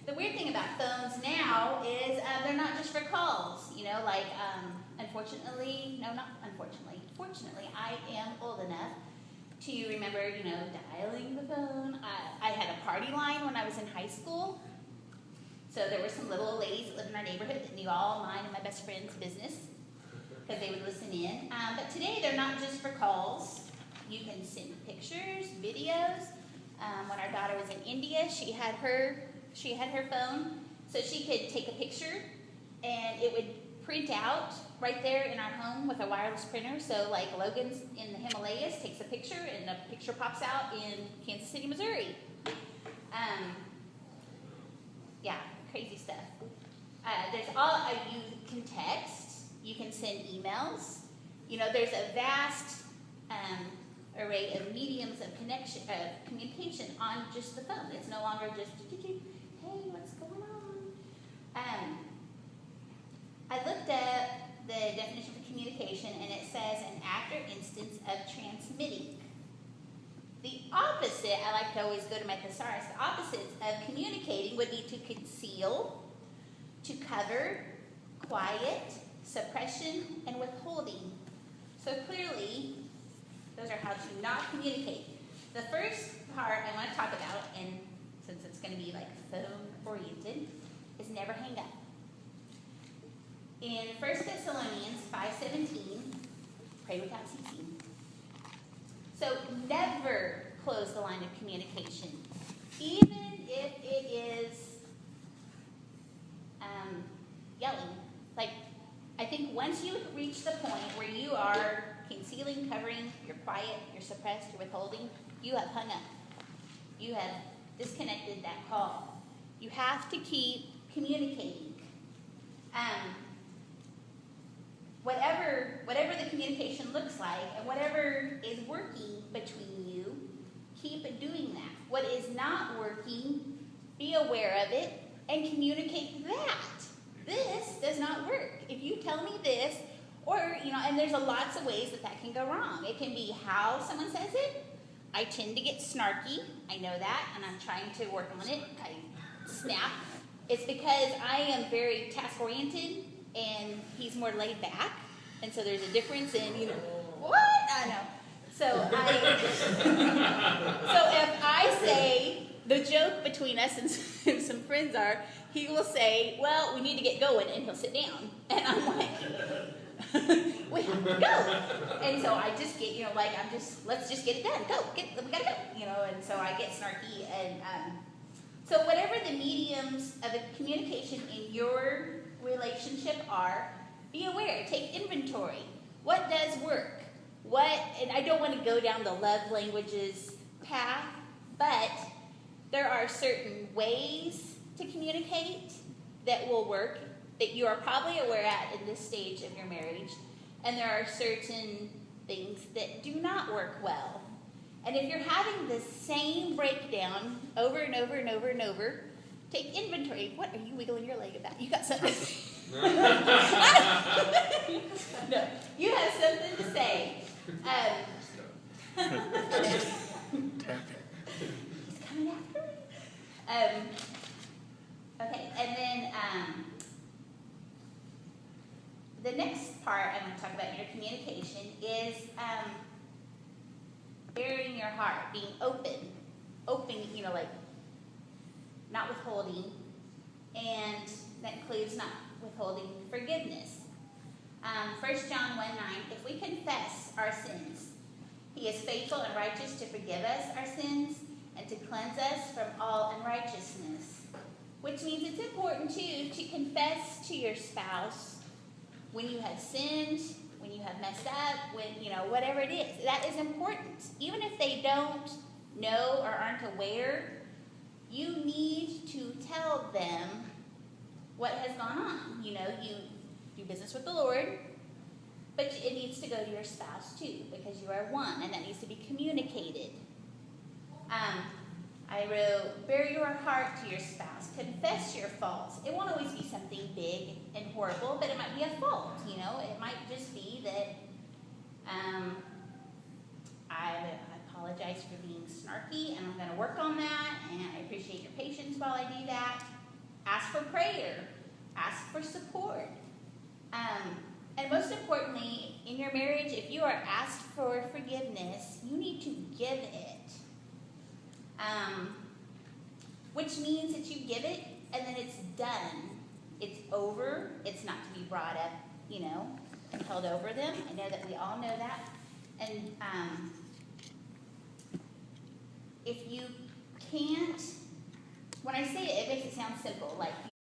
The weird thing about phones now is they're not just for calls, you know, like, unfortunately, no, not unfortunately, fortunately, I am old enough to remember, you know, dialing the phone. I had a party line when I was in high school, so there were some little ladies that lived in our neighborhood that knew all mine and my best friend's business, because they would listen in. But today, they're not just for calls. You can send pictures, videos. When our daughter was in India, she had her phone, so she could take a picture, and it would print out right there in our home with a wireless printer. So, like, Logan's in the Himalayas takes a picture, and the picture pops out in Kansas City, Missouri. Yeah, crazy stuff. You can text, you can send emails. You know, there's a vast array of mediums of communication on just the phone. It's no longer just, hey, what's going on? I looked up the definition for communication, and it says an act or instance of transmitting. The opposite, I like to always go to my thesaurus, the opposites of communicating would be to conceal, to cover, quiet, suppression, and withholding. So clearly, those are how to not communicate. The first part I want to talk about, and since it's going to be like phone-oriented, is never hang up. In 1 Thessalonians 5:17, pray without ceasing. So never close the line of communication, even if it is yelling. Like, I think once you reach the point where you are concealing, covering, you're quiet, you're suppressed, you're withholding, you have hung up. You have disconnected that call. You have to keep communicating. Whatever the communication looks like, and whatever is working between you, keep doing that. What is not working, be aware of it, and communicate that. This does not work. If you tell me this, or, you know, and there's lots of ways that can go wrong. It can be how someone says it. I tend to get snarky. I know that, and I'm trying to work on it. I snap. It's because I am very task-oriented, and he's more laid back. And so there's a difference in, you know, what? I know. So if I say, the joke between us and some friends are, he will say, well, we need to get going, and he'll sit down. And I'm like, we have to go. And so I just get, you know, like, let's just get it done. We gotta go. You know, and so I get snarky. And so whatever the mediums of the communication in your relationship are, be aware. Take inventory. What does work? And I don't want to go down the love languages path, but there are certain ways to communicate that will work, that you are probably aware at in this stage of your marriage, and there are certain things that do not work well. And if you're having the same breakdown over and over and over and over, take inventory. What are you wiggling your leg about? You got something? No, you have something to say. He's coming after me. Okay, and then the next part I'm going to talk about in your communication is bearing your heart, being open, you know, like not withholding, and that includes not withholding forgiveness. 1 John 1:9, if we confess our sins, he is faithful and righteous to forgive us our sins and to cleanse us from all unrighteousness. Which means it's important, too, to confess to your spouse when you have sinned, when you have messed up, when, you know, whatever it is. That is important. Even if they don't know or aren't aware, you need to tell them what has gone on. You know, you do business with the Lord, but it needs to go to your spouse, too, because you are one, and that needs to be communicated. I wrote, bear your heart to your spouse. Confess your faults. It won't always be something big and horrible, but it might be a fault, you know. It might just be that I apologize for being snarky, and I'm going to work on that, and I appreciate your patience while I do that. Ask for prayer. Ask for support. And most importantly, in your marriage, if you are asked for forgiveness, you need to give it. Which means that you give it and then it's done. It's over. It's not to be brought up, and held over them. I know that we all know that. And if you can't, when I say it, it makes it sound simple, like